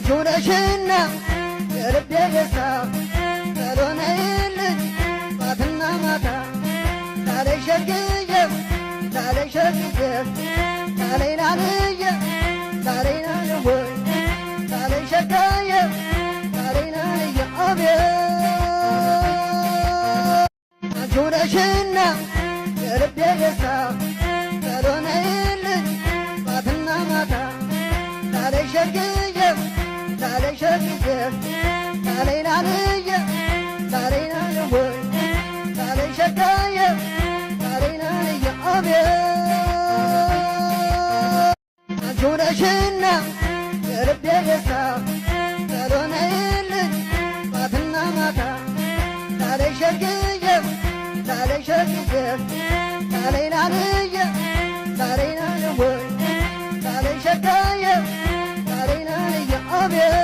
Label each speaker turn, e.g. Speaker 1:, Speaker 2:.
Speaker 1: ጁነሽና የልቤ ደስታ ካልሆነልኝ ማትና ማታ ላለሸግየ ላለሸግየ ላለይናልየ ላለይናልየ ላለሸጋየ ላለይናልየ አቤት ጁነሽና የልቤ ደስታ ካልሆነልኝ ማትና ማታ ላለሸግየ ላለሸግየ ላለይናልየ ላለይናልየ ላለሸጋየ ላለይናልየ አቤት ጁነሽና የልቤ ደስታ ካልሆነልኝ ማትና ማታ ላለሸግየ ላለሸግየ ላለይናልየ ላለይናልየ ላለሸጋየ ላለይናልየ አቤት